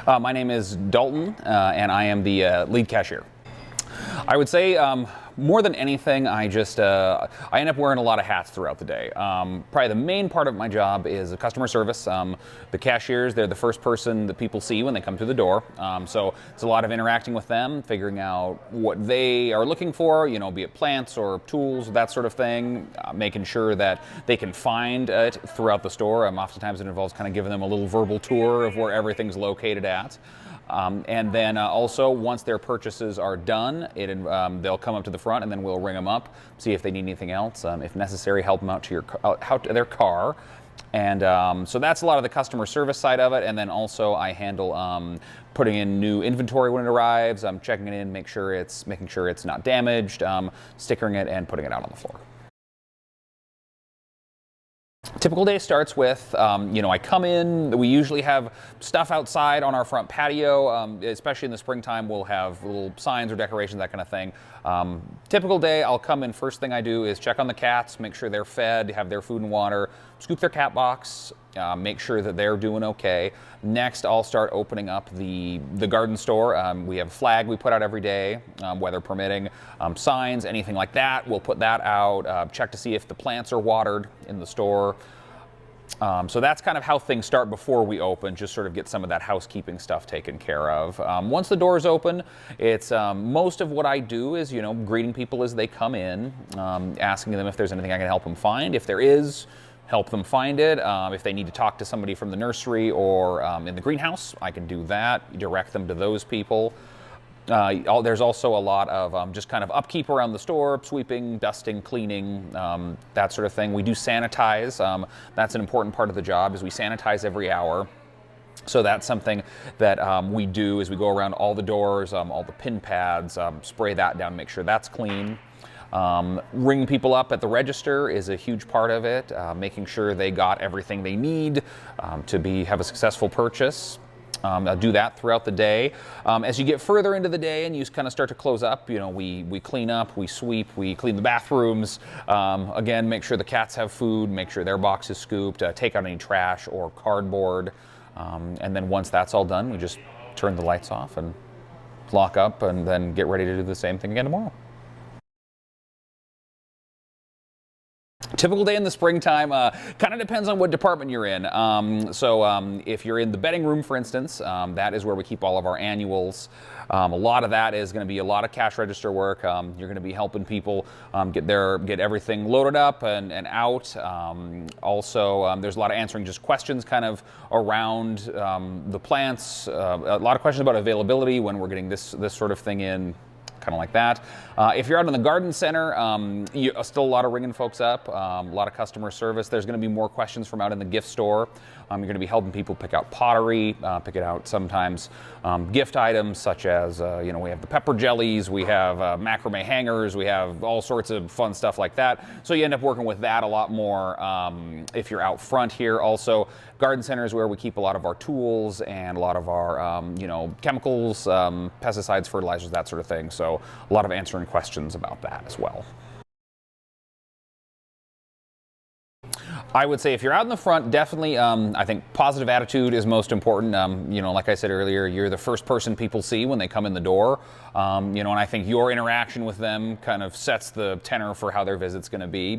My name is Dalton, and I am the lead cashier. I would say more than anything, I end up wearing a lot of hats throughout the day. Probably the main part of my job is customer service. The cashiers, they're the first person that people see when they come through the door. So it's a lot of interacting with them, figuring out what they are looking for, be it plants or tools, that sort of thing, making sure that they can find it throughout the store. Oftentimes it involves kind of giving them a little verbal tour of where everything's located at. And then also, once their purchases are done, they'll come up to the front, and then we'll ring them up, see if they need anything else. If necessary, help them out to their car. And so that's a lot of the customer service side of it. And then also, I handle putting in new inventory when it arrives. I'm checking it in, making sure it's not damaged, stickering it, and putting it out on the floor. Typical day starts with, I come in, we usually have stuff outside on our front patio, especially in the springtime, we'll have little signs or decorations, that kind of thing. Typical day, I'll come in, first thing I do is check on the cats, make sure they're fed, have their food and water, scoop their cat box, make sure that they're doing okay. Next, I'll start opening up the garden store. We have a flag we put out every day, weather permitting, signs, anything like that. We'll put that out, check to see if the plants are watered in the store. So that's kind of how things start before we open, just sort of get some of that housekeeping stuff taken care of. Once the doors open, it's most of what I do is, greeting people as they come in, asking them if there's anything I can help them find. If there is, help them find it. If they need to talk to somebody from the nursery or in the greenhouse, I can do that, direct them to those people. There's also a lot of just kind of upkeep around the store, sweeping, dusting, cleaning, that sort of thing. We do sanitize. That's an important part of the job, is we sanitize every hour. So that's something that we do as we go around all the doors, all the pin pads, spray that down, make sure that's clean. Ringing people up at the register is a huge part of it, making sure they got everything they need to have a successful purchase. I'll do that throughout the day. As you get further into the day and you kind of start to close up, we clean up, we sweep, we clean the bathrooms. Again, make sure the cats have food, make sure their box is scooped, take out any trash or cardboard. And then once that's all done, we just turn the lights off and lock up and then get ready to do the same thing again tomorrow. Typical day in the springtime kind of depends on what department you're in. If you're in the bedding room, for instance, that is where we keep all of our annuals. A lot of that is going to be a lot of cash register work. You're going to be helping people get everything loaded up and out. Also, there's a lot of answering just questions kind of around the plants. A lot of questions about availability, when we're getting this sort of thing in. Kind of like that. If you're out in the garden center, still a lot of ringing folks up, a lot of customer service. There's going to be more questions from out in the gift store. You're going to be helping people pick out pottery, pick it out sometimes gift items such as, we have the pepper jellies, we have macrame hangers, we have all sorts of fun stuff like that. So you end up working with that a lot more if you're out front here. Also, garden center is where we keep a lot of our tools and a lot of our, chemicals, pesticides, fertilizers, that sort of thing. So a lot of answering questions about that as well. I would say if you're out in the front, definitely, I think positive attitude is most important. Like I said earlier, you're the first person people see when they come in the door. And I think your interaction with them kind of sets the tenor for how their visit's going to be.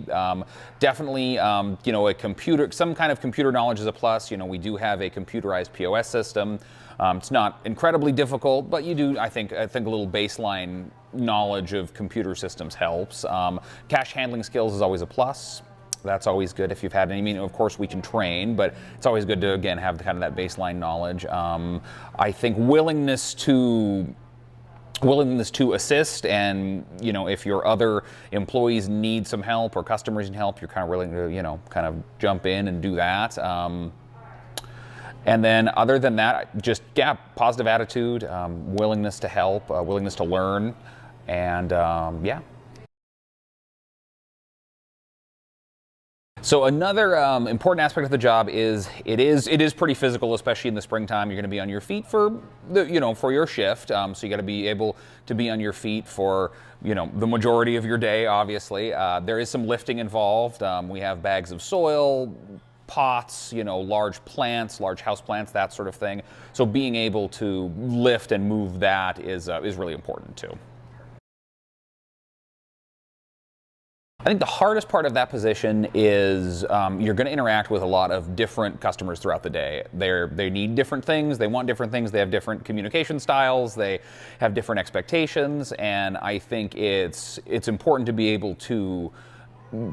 Definitely, some kind of computer knowledge is a plus. We do have a computerized POS system. It's not incredibly difficult, but you do, I think a little baseline knowledge of computer systems helps. Cash handling skills is always a plus. That's always good if you've had any. Of course, we can train, but it's always good to, again, have kind of that baseline knowledge. I think willingness to assist, and if your other employees need some help or customers need help, you're kind of willing to kind of jump in and do that. And then other than that, just positive attitude, willingness to help, willingness to learn, and So another important aspect of the job is it is pretty physical, especially in the springtime. You're going to be on your feet for for your shift. So you got to be able to be on your feet for the majority of your day. Obviously, there is some lifting involved. We have bags of soil, pots, large plants, large house plants, that sort of thing. So being able to lift and move that is really important too. I think the hardest part of that position is you're going to interact with a lot of different customers throughout the day. They need different things, they want different things, they have different communication styles, they have different expectations, and I think it's important to be able to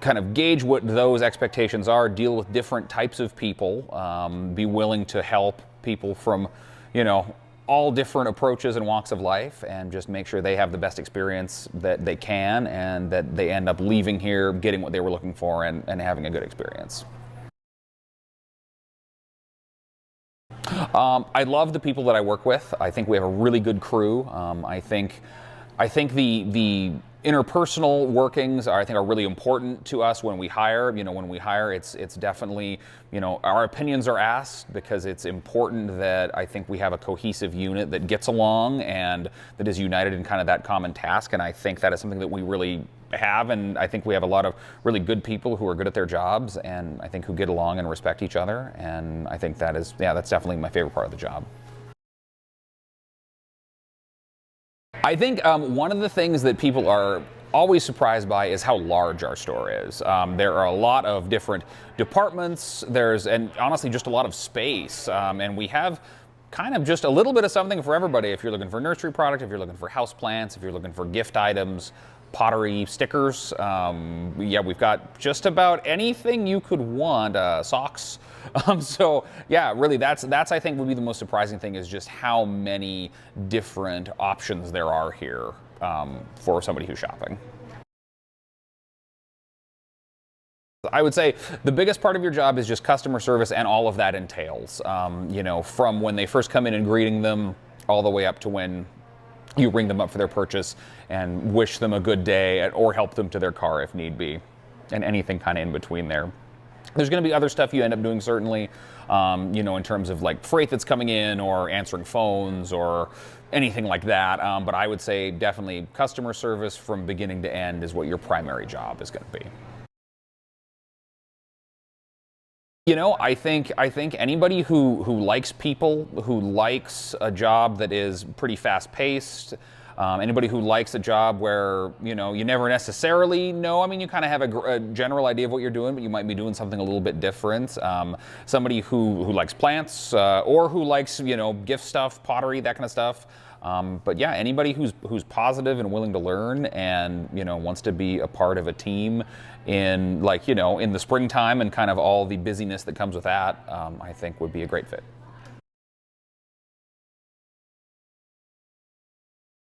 kind of gauge what those expectations are, deal with different types of people, be willing to help people from, all different approaches and walks of life, and just make sure they have the best experience that they can, and that they end up leaving here getting what they were looking for and having a good experience. I love the people that I work with. I think we have a really good crew. I think the interpersonal workings are really important to us when we hire. When we hire, it's definitely, our opinions are asked, because it's important that I think we have a cohesive unit that gets along and that is united in kind of that common task. And I think that is something that we really have, and I think we have a lot of really good people who are good at their jobs, and I think who get along and respect each other. And I think that's definitely my favorite part of the job. I think one of the things that people are always surprised by is how large our store is. There are a lot of different departments, and honestly just a lot of space, and we have kind of just a little bit of something for everybody. If you're looking for nursery product, if you're looking for house plants, if you're looking for gift items, pottery, stickers, we've got just about anything you could want, socks. So yeah, really that's I think would be the most surprising thing, is just how many different options there are here for somebody who's shopping. I would say the biggest part of your job is just customer service, and all of that entails, from when they first come in and greeting them all the way up to when you ring them up for their purchase and wish them a good day, or help them to their car if need be, and anything kind of in between there. There's going to be other stuff you end up doing, certainly, in terms of like freight that's coming in, or answering phones, or anything like that. But I would say definitely customer service from beginning to end is what your primary job is going to be. I think anybody who likes people, who likes a job that is pretty fast-paced, anybody who likes a job where, you never necessarily know. I mean, you kind of have a general idea of what you're doing, but you might be doing something a little bit different. Somebody who likes plants, or who likes, gift stuff, pottery, that kind of stuff. But yeah, anybody who's positive and willing to learn, and wants to be a part of a team in in the springtime and kind of all the busyness that comes with that, I think would be a great fit.